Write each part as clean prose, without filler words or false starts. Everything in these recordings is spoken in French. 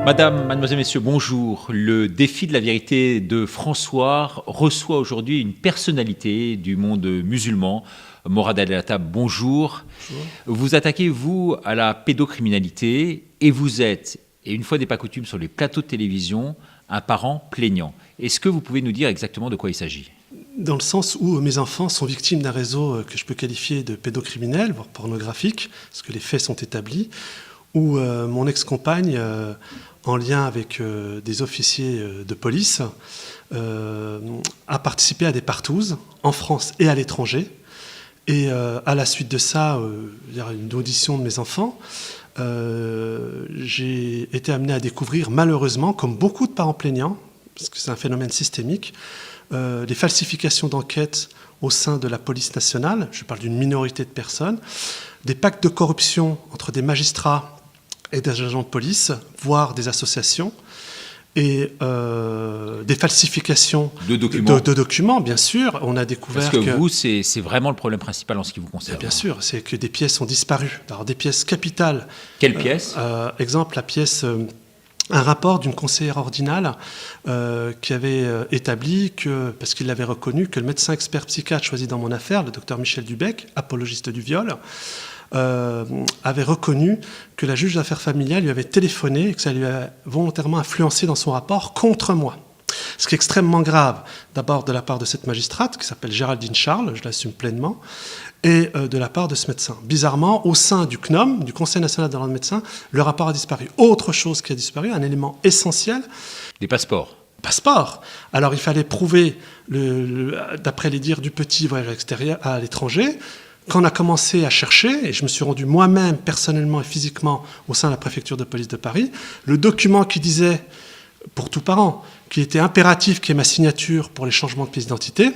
Madame, mademoiselle, messieurs, bonjour. Le défi de la vérité de François reçoit aujourd'hui une personnalité du monde musulman. Morad El-Hattab, bonjour. Bonjour. Vous attaquez, vous, à la pédocriminalité et vous êtes, et une fois n'est pas coutume sur les plateaux de télévision, un parent plaignant. Est-ce que vous pouvez nous dire exactement de quoi il s'agit ? Dans le sens où mes enfants sont victimes d'un réseau que je peux qualifier de pédocriminel, voire pornographique, parce que les faits sont établis, où mon ex-compagne, en lien avec des officiers de police, a participé à des partouzes en France et à l'étranger. Et à la suite de ça, il y a une audition de mes enfants, j'ai été amené à découvrir, malheureusement, comme beaucoup de parents plaignants, parce que c'est un phénomène systémique, les falsifications d'enquête au sein de la police nationale, je parle d'une minorité de personnes, des pactes de corruption entre des magistrats et des agents de police, voire des associations, et des falsifications de documents, bien sûr. On a découvert Parce que vous, c'est vraiment le problème principal en ce qui vous concerne. Bien sûr, c'est que des pièces ont disparu. Alors, des pièces capitales. Quelles pièces ? Exemple, la pièce... un rapport d'une conseillère ordinale qui avait établi que, parce qu'il l'avait reconnu, que le médecin expert psychiatre choisi dans mon affaire, le docteur Michel Dubec, apologiste du viol, avait reconnu que la juge d'affaires familiales lui avait téléphoné et que ça lui a volontairement influencé dans son rapport contre moi. Ce qui est extrêmement grave, d'abord de la part de cette magistrate, qui s'appelle Géraldine Charles, je l'assume pleinement, et de la part de ce médecin. Bizarrement, au sein du CNOM, du Conseil national de l'ordre des médecins, le rapport a disparu. Autre chose qui a disparu, un élément essentiel. Des passeports. Passeport. Alors il fallait prouver, d'après les dires du petit voyage extérieur à l'étranger, quand on a commencé à chercher, et je me suis rendu moi-même personnellement et physiquement au sein de la préfecture de police de Paris, le document qui disait, pour tout parent, qu'il était impératif qu'il y ait ma signature pour les changements de pièce d'identité,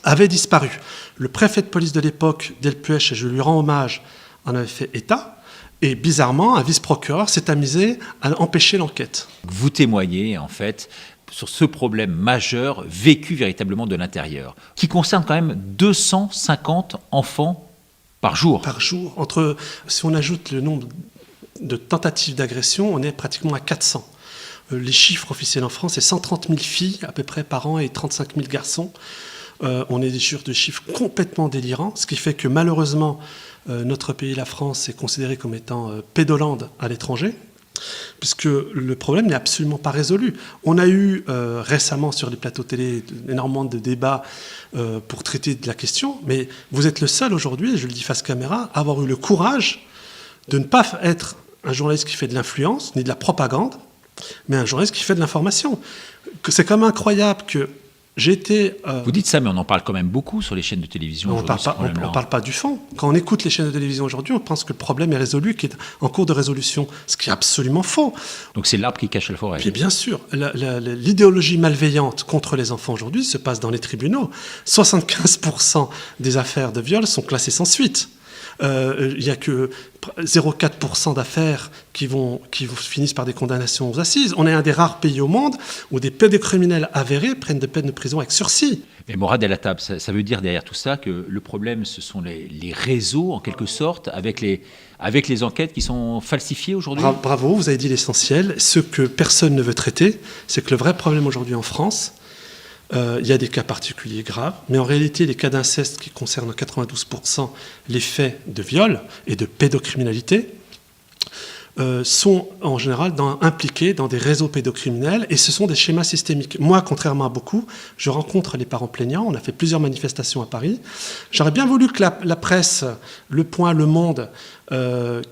avait disparu. Le préfet de police de l'époque, Delpuech, et je lui rends hommage, en avait fait état, et bizarrement, un vice-procureur s'est amusé à empêcher l'enquête. Vous témoignez, en fait, sur ce problème majeur vécu véritablement de l'intérieur, qui concerne quand même 250 enfants par jour. Par jour. Si on ajoute le nombre de tentatives d'agression, on est pratiquement à 400. Les chiffres officiels en France, c'est 130 000 filles à peu près par an et 35 000 garçons. On est sur des chiffres complètement délirants, ce qui fait que malheureusement, notre pays, la France, est considéré comme étant pédolande à l'étranger, puisque le problème n'est absolument pas résolu. On a eu récemment sur les plateaux télé énormément de débats pour traiter de la question, mais vous êtes le seul aujourd'hui, je le dis face caméra, à avoir eu le courage de ne pas être un journaliste qui fait de l'influence, ni de la propagande, mais un journaliste qui fait de l'information. C'est quand même incroyable que j'ai été... Vous dites ça, mais on en parle quand même beaucoup sur les chaînes de télévision aujourd'hui. On ne parle pas du fond. Quand on écoute les chaînes de télévision aujourd'hui, on pense que le problème est résolu, qu'il est en cours de résolution, ce qui est absolument faux. Donc c'est l'arbre qui cache la forêt. Puis bien sûr, l'idéologie malveillante contre les enfants aujourd'hui se passe dans les tribunaux. 75% des affaires de viol sont classées sans suite. Il n'y a que 0,4% d'affaires qui finissent par des condamnations aux assises. On est un des rares pays au monde où des pédocriminels avérés prennent des peines de prison avec sursis. Mais Morad El-Hattab, ça veut dire derrière tout ça que le problème, ce sont les réseaux, en quelque sorte, avec les enquêtes qui sont falsifiées aujourd'hui ? Bravo, vous avez dit l'essentiel. Ce que personne ne veut traiter, c'est que le vrai problème aujourd'hui en France, il y a des cas particuliers graves, mais en réalité, les cas d'inceste qui concernent en 92% les faits de viol et de pédocriminalité sont en général impliqués dans des réseaux pédocriminels et ce sont des schémas systémiques. Moi, contrairement à beaucoup, je rencontre les parents plaignants, on a fait plusieurs manifestations à Paris. J'aurais bien voulu que la presse, Le Point, Le Monde,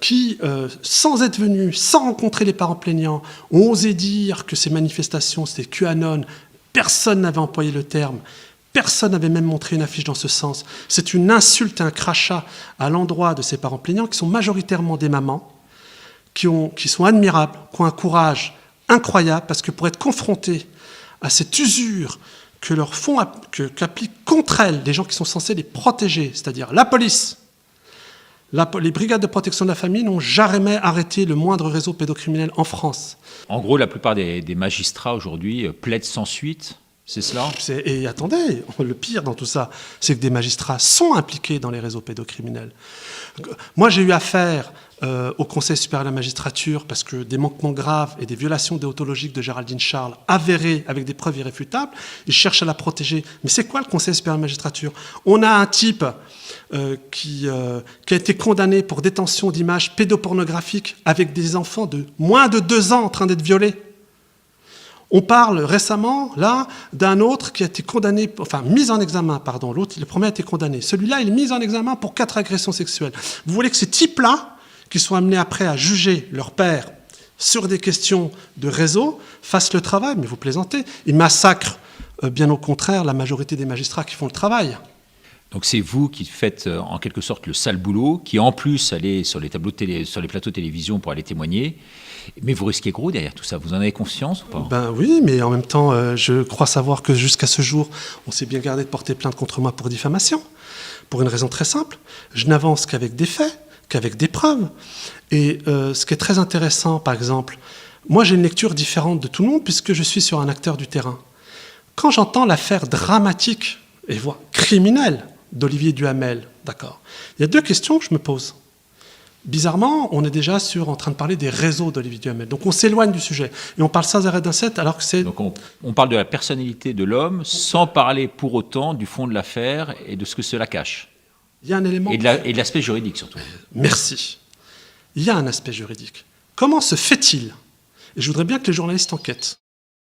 qui, sans être venus, sans rencontrer les parents plaignants, ont osé dire que ces manifestations, c'était QAnon. Personne n'avait employé le terme, personne n'avait même montré une affiche dans ce sens. C'est une insulte, un crachat à l'endroit de ces parents plaignants qui sont majoritairement des mamans, qui sont admirables, qui ont un courage incroyable, parce que pour être confrontés à cette usure qu'appliquent contre elles des gens qui sont censés les protéger, c'est-à-dire la police, les brigades de protection de la famille n'ont jamais arrêté le moindre réseau pédocriminel en France. En gros, la plupart des magistrats aujourd'hui plaident sans suite C'est cela? Et attendez, le pire dans tout ça, c'est que des magistrats sont impliqués dans les réseaux pédocriminels. Moi, j'ai eu affaire au Conseil supérieur de la magistrature parce que des manquements graves et des violations déontologiques de Géraldine Charles avérées avec des preuves irréfutables, ils cherchent à la protéger. Mais c'est quoi le Conseil supérieur de la magistrature? On a un type qui a été condamné pour détention d'images pédopornographiques avec des enfants de moins de 2 ans en train d'être violés. On parle récemment, là, d'un autre qui a été condamné, enfin, mis en examen, pardon. L'autre, le premier a été condamné. Celui-là, il est mis en examen pour 4 agressions sexuelles. Vous voulez que ces types-là, qui sont amenés après à juger leur père sur des questions de réseau, fassent le travail? Mais vous plaisantez. Ils massacrent, bien au contraire, la majorité des magistrats qui font le travail. Donc c'est vous qui faites en quelque sorte le sale boulot, qui en plus allez sur les tableaux sur les plateaux de télévision pour aller témoigner. Mais vous risquez gros derrière tout ça. Vous en avez conscience ou pas? Ben oui, mais en même temps, je crois savoir que jusqu'à ce jour, on s'est bien gardé de porter plainte contre moi pour diffamation. Pour une raison très simple. Je n'avance qu'avec des faits, qu'avec des preuves. Et ce qui est très intéressant, par exemple, moi j'ai une lecture différente de tout le monde puisque je suis sur un acteur du terrain. Quand j'entends l'affaire dramatique et voire criminelle d'Olivier Duhamel, d'accord, il y a 2 questions que je me pose. Bizarrement, on est déjà en train de parler des réseaux d'Olivier Duhamel. Donc on s'éloigne du sujet. Et on parle sans arrêt d'inceste alors que c'est... Donc on parle de la personnalité de l'homme sans parler pour autant du fond de l'affaire et de ce que cela cache. Il y a un élément... Et de l'aspect juridique surtout. Merci. Il y a un aspect juridique. Comment se fait-il, et je voudrais bien que les journalistes enquêtent,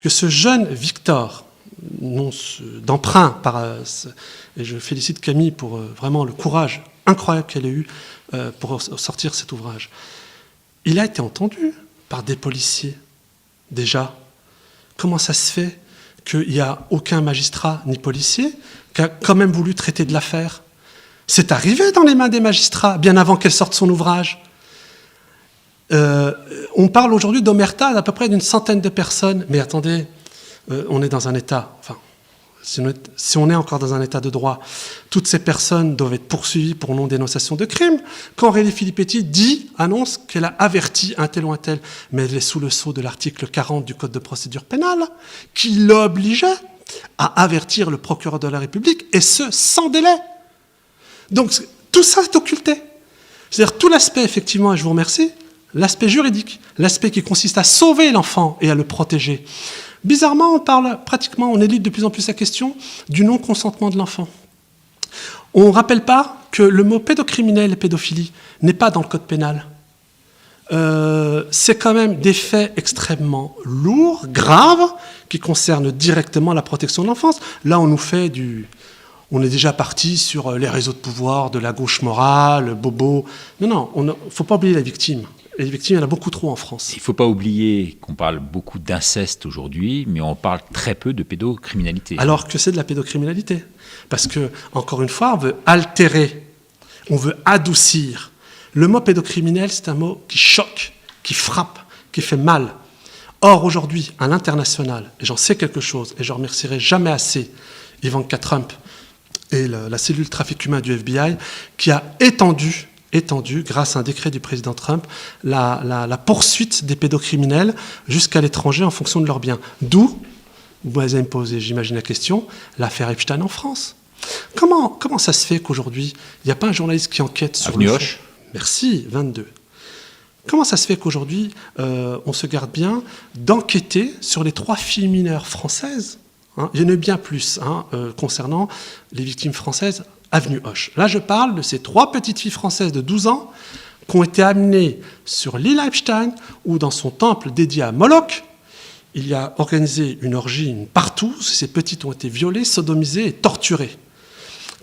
que ce jeune Victor, non d'emprunt, et je félicite Camille pour vraiment le courage incroyable qu'elle a eu pour sortir cet ouvrage. Il a été entendu par des policiers, déjà. Comment ça se fait qu'il n'y a aucun magistrat ni policier qui a quand même voulu traiter de l'affaire? C'est arrivé dans les mains des magistrats, bien avant qu'elle sorte son ouvrage. On parle aujourd'hui d'omerta d'à peu près d'une centaine de personnes. Mais attendez, on est dans un État... Enfin, si on est encore dans un état de droit, toutes ces personnes doivent être poursuivies pour non-dénonciation de crime. Quand Aurélie Filippetti annonce qu'elle a averti un tel ou un tel, mais elle est sous le sceau de l'article 40 du Code de procédure pénale, qui l'obligeait à avertir le procureur de la République, et ce, sans délai. Donc, tout ça est occulté. C'est-à-dire tout l'aspect, effectivement, et je vous remercie, l'aspect juridique, l'aspect qui consiste à sauver l'enfant et à le protéger. Bizarrement, on élite de plus en plus la question du non-consentement de l'enfant. On ne rappelle pas que le mot pédocriminel et pédophilie n'est pas dans le code pénal. C'est quand même des faits extrêmement lourds, graves, qui concernent directement la protection de l'enfance. Là, on est déjà parti sur les réseaux de pouvoir, de la gauche morale, bobo. Non, il ne faut pas oublier la victime. Les victimes, il y en a beaucoup trop en France. Il ne faut pas oublier qu'on parle beaucoup d'inceste aujourd'hui, mais on parle très peu de pédocriminalité. Alors que c'est de la pédocriminalité. Parce que, encore une fois, on veut altérer, on veut adoucir. Le mot pédocriminel, c'est un mot qui choque, qui frappe, qui fait mal. Or, aujourd'hui, à l'international, et j'en sais quelque chose, et je ne remercierai jamais assez Ivanka Trump et la cellule trafic humain du FBI, qui a étendu, grâce à un décret du président Trump, la poursuite des pédocriminels jusqu'à l'étranger en fonction de leurs biens. D'où, vous allez me poser, j'imagine, la question, l'affaire Epstein en France. Comment ça se fait qu'aujourd'hui, il n'y a pas un journaliste qui enquête sur Avenue le Hoche. Merci, 22. Comment ça se fait qu'aujourd'hui, on se garde bien d'enquêter sur les 3 filles mineures françaises, il y en a bien plus concernant les victimes françaises, Avenue Hoche. Là, je parle de ces 3 petites filles françaises de 12 ans qui ont été amenées sur l'île Epstein, où dans son temple dédié à Moloch, il y a organisé une orgie partout. Ces petites ont été violées, sodomisées et torturées.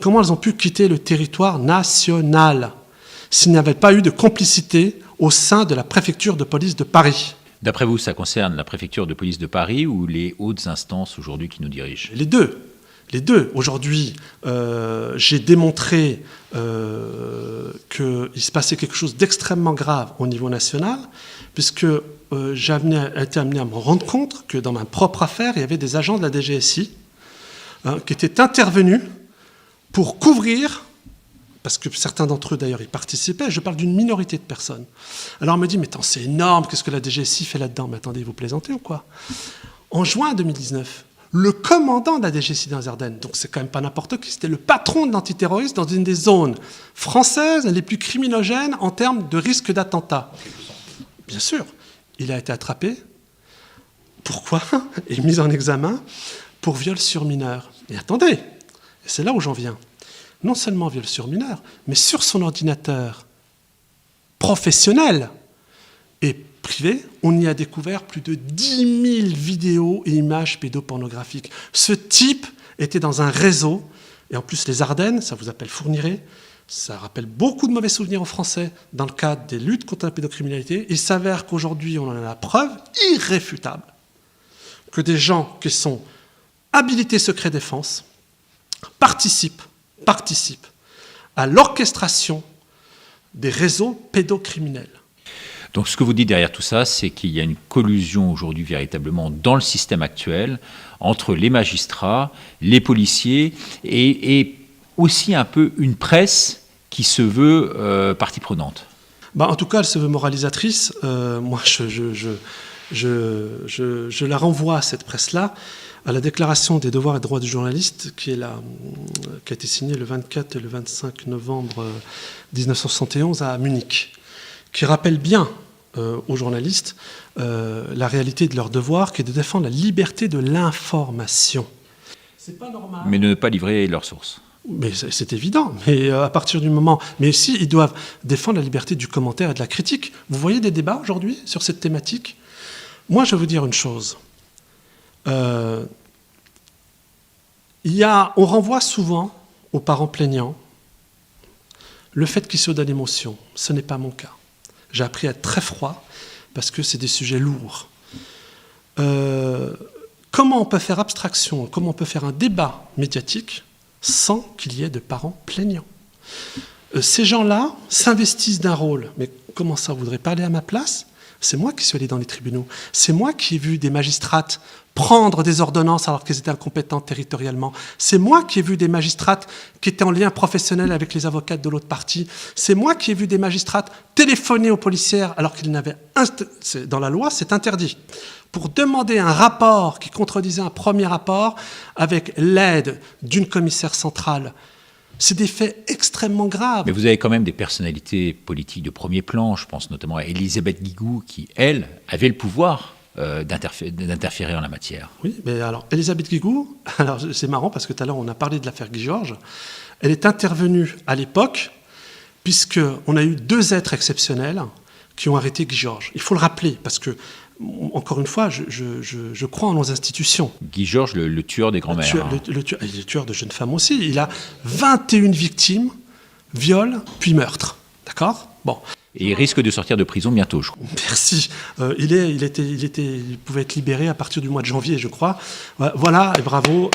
Comment elles ont pu quitter le territoire national s'il n'y avait pas eu de complicité au sein de la préfecture de police de Paris? D'après vous, ça concerne la préfecture de police de Paris ou les hautes instances aujourd'hui qui nous dirigent? Les deux. Les deux. Aujourd'hui, j'ai démontré qu'il se passait quelque chose d'extrêmement grave au niveau national, puisque j'ai été amené à me rendre compte que dans ma propre affaire, il y avait des agents de la DGSI qui étaient intervenus pour couvrir, parce que certains d'entre eux d'ailleurs y participaient, je parle d'une minorité de personnes. Alors on me dit, mais attends, c'est énorme, qu'est-ce que la DGSI fait là-dedans? Mais attendez, vous plaisantez ou quoi? En juin 2019, le commandant de la DGSI dans les Ardennes, donc c'est quand même pas n'importe qui, c'était le patron de l'antiterrorisme dans une des zones françaises les plus criminogènes en termes de risque d'attentat. Bien sûr, il a été attrapé. Pourquoi? Et mis en examen pour viol sur mineur. Et attendez, et c'est là où j'en viens. Non seulement viol sur mineur, mais sur son ordinateur professionnel et privé, on y a découvert plus de 10 000 vidéos et images pédopornographiques. Ce type était dans un réseau, et en plus les Ardennes, ça vous appelle Fourniret, ça rappelle beaucoup de mauvais souvenirs aux Français dans le cadre des luttes contre la pédocriminalité. Il s'avère qu'aujourd'hui, on en a la preuve irréfutable que des gens qui sont habilités secret défense participent à l'orchestration des réseaux pédocriminels. Donc ce que vous dites derrière tout ça, c'est qu'il y a une collusion aujourd'hui véritablement dans le système actuel entre les magistrats, les policiers et aussi un peu une presse qui se veut partie prenante. En tout cas, elle se veut moralisatrice. Moi, je la renvoie à cette presse-là, à la déclaration des devoirs et droits du journaliste qui a été signée le 24 et le 25 novembre 1971 à Munich, qui rappelle bien aux journalistes la réalité de leur devoir, qui est de défendre la liberté de l'information. C'est pas normal. Mais de ne pas livrer leurs sources. Mais c'est évident. Mais à partir du moment... Mais aussi, ils doivent défendre la liberté du commentaire et de la critique. Vous voyez des débats aujourd'hui sur cette thématique? Moi, je vais vous dire une chose. On renvoie souvent aux parents plaignants le fait qu'ils soient dans l'émotion. Ce n'est pas mon cas. J'ai appris à être très froid parce que c'est des sujets lourds. Comment on peut faire abstraction, comment on peut faire un débat médiatique sans qu'il y ait de parents plaignants? Ces gens-là s'investissent d'un rôle. Mais comment ça, vous voudrez parler à ma place? C'est moi qui suis allé dans les tribunaux. C'est moi qui ai vu des magistrates prendre des ordonnances alors qu'elles étaient incompétentes territorialement. C'est moi qui ai vu des magistrates qui étaient en lien professionnel avec les avocates de l'autre partie. C'est moi qui ai vu des magistrates téléphoner aux policières alors qu'ils n'avaient... Dans la loi, c'est interdit. Pour demander un rapport qui contredisait un premier rapport avec l'aide d'une commissaire centrale. C'est des faits extrêmement graves. Mais vous avez quand même des personnalités politiques de premier plan, je pense notamment à Élisabeth Guigou, qui, elle, avait le pouvoir d'interférer en la matière. Oui, mais alors, Élisabeth Guigou, alors c'est marrant parce que tout à l'heure, on a parlé de l'affaire Guy Georges. Elle est intervenue à l'époque, puisqu'on a eu 2 êtres exceptionnels qui ont arrêté Guy Georges. Il faut le rappeler, parce que, encore une fois, je crois en nos institutions. Guy Georges, le tueur des grands-mères. Le tueur de jeunes femmes aussi. Il a 21 victimes, viol, puis meurtre. D'accord? Bon. Et il risque de sortir de prison bientôt, je crois. Merci. Il pouvait être libéré à partir du mois de janvier, je crois. Voilà, et bravo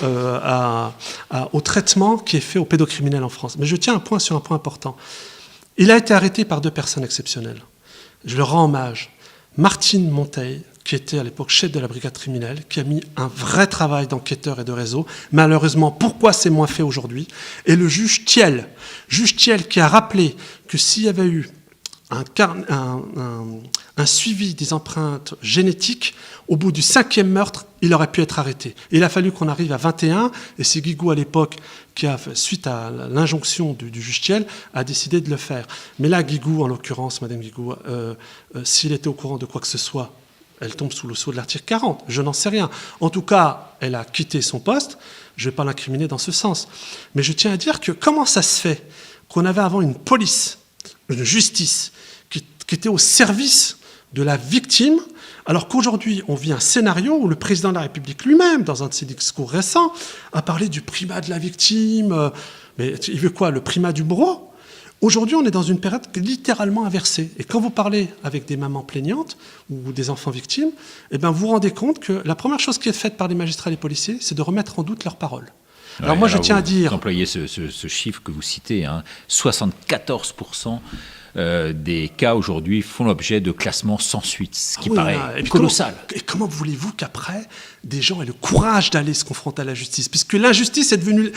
au traitement qui est fait aux pédocriminels en France. Mais je tiens sur un point important. Il a été arrêté par 2 personnes exceptionnelles. Je le rends hommage. Martine Monteil, qui était à l'époque chef de la brigade criminelle, qui a mis un vrai travail d'enquêteur et de réseau. Malheureusement, pourquoi c'est moins fait aujourd'hui? Et le juge Thiel qui a rappelé que s'il y avait eu un suivi des empreintes génétiques, au bout du 5e meurtre, il aurait pu être arrêté. Il a fallu qu'on arrive à 21, et c'est Guigou à l'époque qui a, suite à l'injonction du juge Thiel, a décidé de le faire. Mais là, Guigou, en l'occurrence, Madame Guigou, s'il était au courant de quoi que ce soit, elle tombe sous le sceau de l'article 40. Je n'en sais rien. En tout cas, elle a quitté son poste. Je ne vais pas l'incriminer dans ce sens. Mais je tiens à dire que comment ça se fait qu'on avait avant une police, une justice, qui était au service de la victime, alors qu'aujourd'hui, on vit un scénario où le président de la République lui-même, dans un de ses discours récents, a parlé du primat de la victime. Mais il veut quoi? Le primat du bourreau? Aujourd'hui, on est dans une période littéralement inversée. Et quand vous parlez avec des mamans plaignantes ou des enfants victimes, eh bien, vous vous rendez compte que la première chose qui est faite par les magistrats et les policiers, c'est de remettre en doute leurs paroles. Alors moi, je tiens à dire... Vous employez ce chiffre que vous citez, 74% des cas aujourd'hui font l'objet de classements sans suite, ce qui paraît et colossal. Comment voulez-vous qu'après, des gens aient le courage d'aller se confronter à la justice, puisque la justice est devenue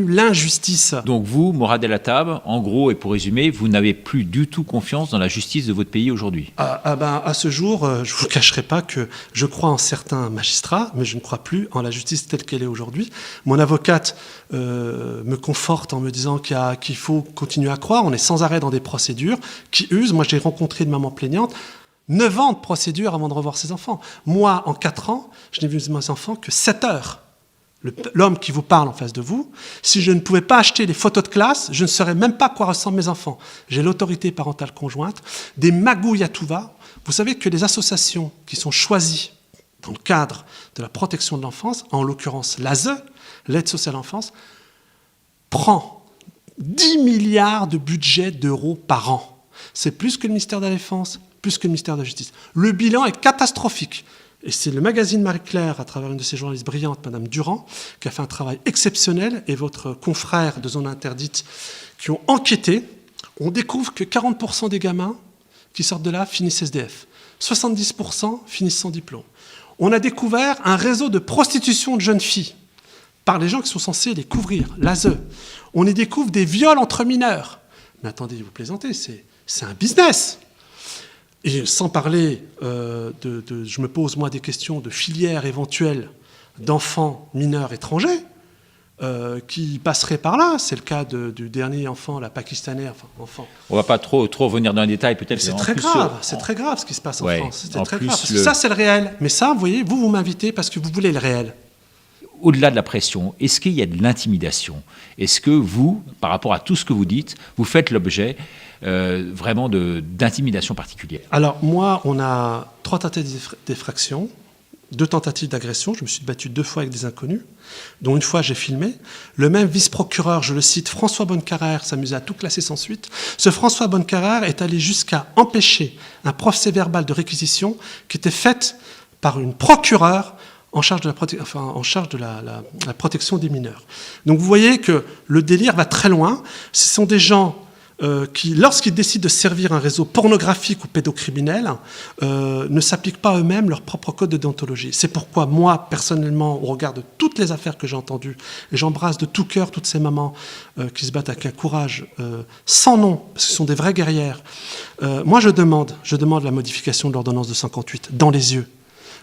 l'injustice. Donc vous, Morad El Hattab, en gros et pour résumer, vous n'avez plus du tout confiance dans la justice de votre pays aujourd'hui? À ce jour, je ne vous cacherai pas que je crois en certains magistrats, mais je ne crois plus en la justice telle qu'elle est aujourd'hui. Mon avocate me conforte en me disant qu'il faut continuer à croire. On est sans arrêt dans des procédures qui usent. Moi, j'ai rencontré une maman plaignante, 9 ans de procédure avant de revoir ses enfants. Moi, en 4 ans, je n'ai vu mes enfants que 7 heures. L'homme qui vous parle en face de vous, si je ne pouvais pas acheter les photos de classe, je ne saurais même pas à quoi ressemblent mes enfants. J'ai l'autorité parentale conjointe, des magouilles à tout va. Vous savez que les associations qui sont choisies dans le cadre de la protection de l'enfance, en l'occurrence l'ASE, l'aide sociale à l'enfance, prend 10 milliards de budget d'euros par an. C'est plus que le ministère de la Défense, plus que le ministère de la Justice. Le bilan est catastrophique. Et c'est le magazine Marie-Claire, à travers une de ses journalistes brillantes, Madame Durand, qui a fait un travail exceptionnel, et votre confrère de Zone Interdite, qui ont enquêté. On découvre que 40% des gamins qui sortent de là finissent SDF. 70% finissent sans diplôme. On a découvert un réseau de prostitution de jeunes filles par les gens qui sont censés les couvrir, l'ASE. On y découvre des viols entre mineurs. Mais attendez, vous plaisantez, c'est un business. Et sans parler je me pose moi des questions de filières éventuelles d'enfants mineurs étrangers qui passeraient par là. C'est le cas du dernier enfant, la pakistanais, enfant. On ne va pas trop revenir dans les détails, peut-être. C'est très grave, c'est très grave ce qui se passe en France. C'est très grave. Ça, c'est le réel. Mais ça, vous voyez, vous m'invitez parce que vous voulez le réel. Au-delà de la pression, est-ce qu'il y a de l'intimidation? Est-ce que vous, par rapport à tout ce que vous dites, vous faites l'objet vraiment d'intimidation particulière? Alors moi, on a 3 tentatives d'effraction, 2 tentatives d'agression. Je me suis battu 2 fois avec des inconnus, dont une fois j'ai filmé. Le même vice-procureur, je le cite, François Bonnecarrère, s'amusait à tout classer sans suite. Ce François Bonnecarrère est allé jusqu'à empêcher un procès-verbal de réquisition qui était fait par une procureure en charge de la protection des mineurs. Donc vous voyez que le délire va très loin. Ce sont des gens qui, lorsqu'ils décident de servir un réseau pornographique ou pédocriminel, ne s'appliquent pas eux-mêmes leur propre code de déontologie. C'est pourquoi moi, personnellement, au regard de toutes les affaires que j'ai entendues, et j'embrasse de tout cœur toutes ces mamans qui se battent avec un courage sans nom, parce que ce sont des vraies guerrières, moi je demande la modification de l'ordonnance de 58 dans les yeux.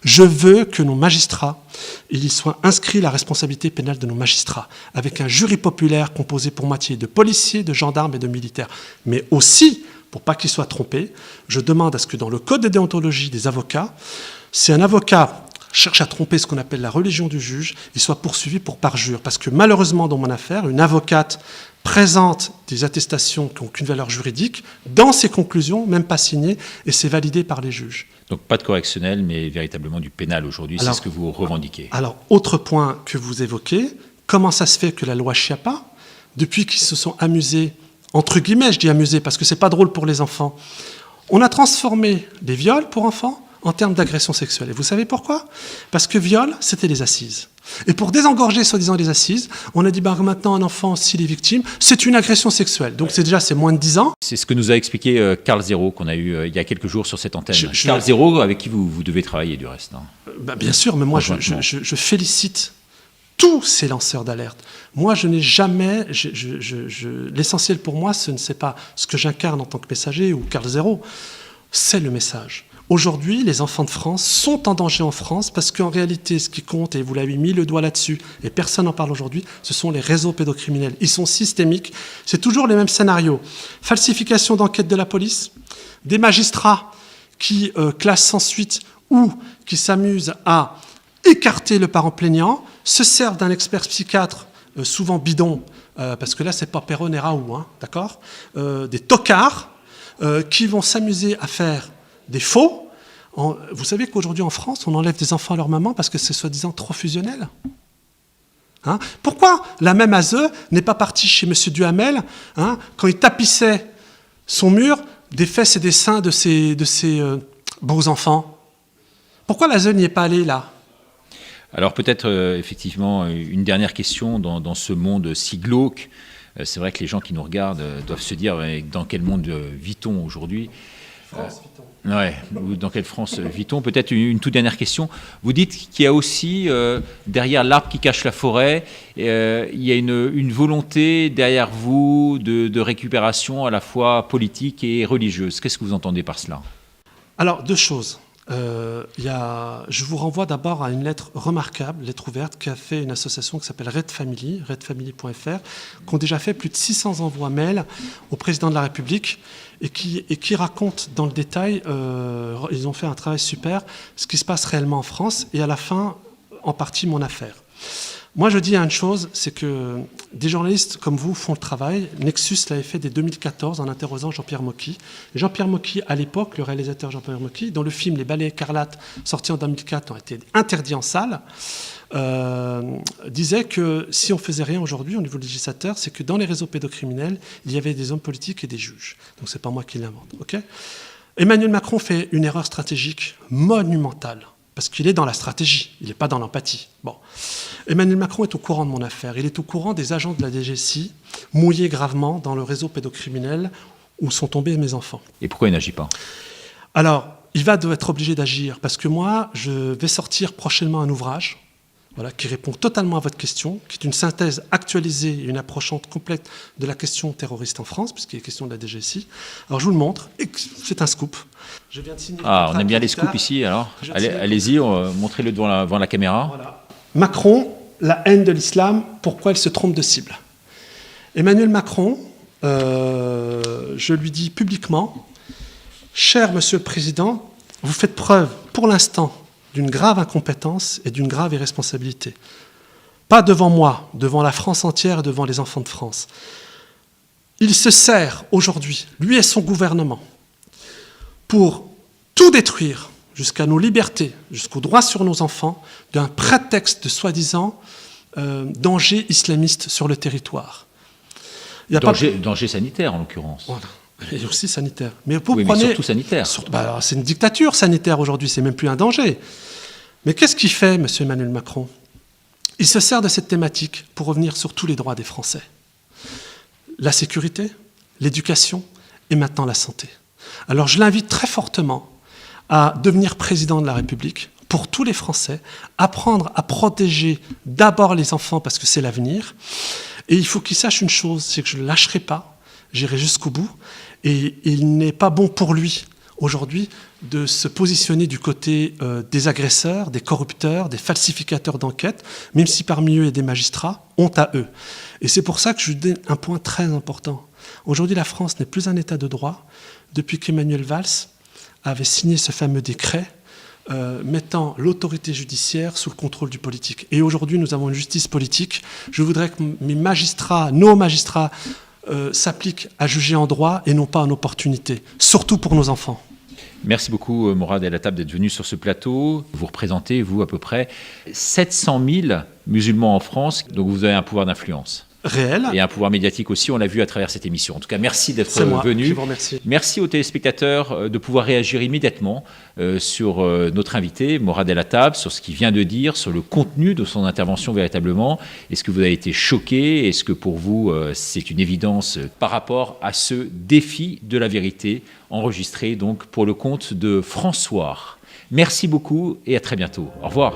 Je veux que nos magistrats, il y soit inscrit la responsabilité pénale de nos magistrats, avec un jury populaire composé pour moitié de policiers, de gendarmes et de militaires. Mais aussi, pour pas qu'ils soient trompés, je demande à ce que dans le code de déontologie des avocats, si un avocat cherche à tromper ce qu'on appelle la religion du juge, il soit poursuivi pour parjure. Parce que malheureusement, dans mon affaire, une avocate présente des attestations qui n'ont aucune valeur juridique, dans ses conclusions, même pas signées, et c'est validé par les juges. Donc pas de correctionnel, mais véritablement du pénal aujourd'hui, c'est ce que vous revendiquez. Alors, autre point que vous évoquez, comment ça se fait que la loi Schiappa, depuis qu'ils se sont amusés, entre guillemets je dis amusés, parce que c'est pas drôle pour les enfants, on a transformé les viols pour enfants en termes d'agression sexuelle. Et vous savez pourquoi? Parce que viol, c'était les assises. Et pour désengorger, soi-disant, les assises, on a dit maintenant un enfant, s'il est victime, c'est une agression sexuelle. Donc c'est moins de 10 ans. C'est ce que nous a expliqué Carl Zéro, qu'on a eu il y a quelques jours sur cette antenne. Carl Zéro, avec qui vous devez travailler du reste. Bien sûr, mais moi je félicite tous ces lanceurs d'alerte. Moi, je n'ai jamais... l'essentiel pour moi, ce n'est pas ce que j'incarne en tant que messager ou Carl Zéro, c'est le message. Aujourd'hui, les enfants de France sont en danger en France parce qu'en réalité, ce qui compte, et vous l'avez mis le doigt là-dessus, et personne n'en parle aujourd'hui, ce sont les réseaux pédocriminels. Ils sont systémiques. C'est toujours les mêmes scénarios. Falsification d'enquête de la police, des magistrats qui classent sans suite ou qui s'amusent à écarter le parent plaignant, se servent d'un expert psychiatre, souvent bidon, parce que là, c'est pas Perron et Raoult, hein, d'accord, des tocards qui vont s'amuser à faire des faux. Vous savez qu'aujourd'hui en France, on enlève des enfants à leur maman parce que c'est soi-disant trop fusionnel. Hein? Pourquoi la même ASE n'est pas partie chez M. Duhamel quand il tapissait son mur des fesses et des seins de ses beaux enfants? Pourquoi l'ASE n'y est pas allée là? Alors peut-être effectivement une dernière question dans ce monde si glauque C'est vrai que les gens qui nous regardent doivent se dire dans quel monde vit-on aujourd'hui ? Ouais, dans quelle France vit-on ? Peut-être une toute dernière question. Vous dites qu'il y a aussi, derrière l'arbre qui cache la forêt, il y a une volonté derrière vous de récupération à la fois politique et religieuse. Qu'est-ce que vous entendez par cela ? Alors, deux choses. Je vous renvoie d'abord à une lettre remarquable, lettre ouverte, qu'a fait une association qui s'appelle Red Family, redfamily.fr, qui ont déjà fait plus de 600 envois mails au président de la République et qui racontent dans le détail, ils ont fait un travail super, ce qui se passe réellement en France et à la fin, en partie, mon affaire. Moi, je dis une chose, c'est que des journalistes comme vous font le travail. Nexus l'avait fait dès 2014 en interrogeant Jean-Pierre Mocky. Jean-Pierre Mocky, à l'époque, le réalisateur Jean-Pierre Mocky, dont le film Les Balais écarlates, sorti en 2004, ont été interdits en salle, disait que si on faisait rien aujourd'hui au niveau législateur, c'est que dans les réseaux pédocriminels, il y avait des hommes politiques et des juges. Donc c'est pas moi qui l'invente. Okay ? Emmanuel Macron fait une erreur stratégique monumentale. Parce qu'il est dans la stratégie, il n'est pas dans l'empathie. Bon. Emmanuel Macron est au courant de mon affaire. Il est au courant des agents de la DGSI mouillés gravement dans le réseau pédocriminel où sont tombés mes enfants. Et pourquoi il n'agit pas ? Alors, il va être obligé d'agir parce que moi, je vais sortir prochainement un ouvrage qui répond totalement à votre question, qui est une synthèse actualisée et une approche complète de la question terroriste en France, puisqu'il est question de la DGSI. Alors je vous le montre, et c'est un scoop. Je viens de signer on aime bien les scoops ici, alors allez-y, montrez-le devant la caméra. Voilà. Macron, la haine de l'islam, pourquoi elle se trompe de cible. Emmanuel Macron, je lui dis publiquement, cher Monsieur le Président, vous faites preuve, pour l'instant, d'une grave incompétence et d'une grave irresponsabilité. Pas devant moi, devant la France entière et devant les enfants de France. Il se sert aujourd'hui, lui et son gouvernement, pour tout détruire, jusqu'à nos libertés, jusqu'au droit sur nos enfants, d'un prétexte de soi-disant danger islamiste sur le territoire. Danger sanitaire, en l'occurrence. Voilà. Et aussi sanitaire. Mais mais surtout sanitaire. C'est une dictature sanitaire aujourd'hui, c'est même plus un danger. Mais qu'est-ce qu'il fait, M. Emmanuel Macron ? Il se sert de cette thématique pour revenir sur tous les droits des Français. La sécurité, l'éducation et maintenant la santé. Alors je l'invite très fortement à devenir président de la République pour tous les Français, apprendre à protéger d'abord les enfants parce que c'est l'avenir. Et il faut qu'il sache une chose, c'est que je ne le lâcherai pas, j'irai jusqu'au bout. Et il n'est pas bon pour lui, aujourd'hui, de se positionner du côté des agresseurs, des corrupteurs, des falsificateurs d'enquête, même si parmi eux il y a des magistrats, honte à eux. Et c'est pour ça que je lui dis un point très important. Aujourd'hui, la France n'est plus un État de droit depuis qu'Emmanuel Valls avait signé ce fameux décret mettant l'autorité judiciaire sous le contrôle du politique. Et aujourd'hui, nous avons une justice politique. Je voudrais que nos magistrats, s'applique à juger en droit et non pas en opportunité, surtout pour nos enfants. Merci beaucoup, Morad El-Hattab, d'être venu sur ce plateau. Vous représentez, vous, à peu près 700 000 musulmans en France, donc vous avez un pouvoir d'influence. Réel. Et un pouvoir médiatique aussi, on l'a vu à travers cette émission. En tout cas, merci d'être venu. Je vous remercie. Merci aux téléspectateurs de pouvoir réagir immédiatement sur notre invité, Morad El-Hattab, sur ce qu'il vient de dire, sur le contenu de son intervention véritablement. Est-ce que vous avez été choqué ? Est-ce que pour vous, c'est une évidence par rapport à ce défi de la vérité enregistré donc pour le compte de François ? Merci beaucoup et à très bientôt. Au revoir.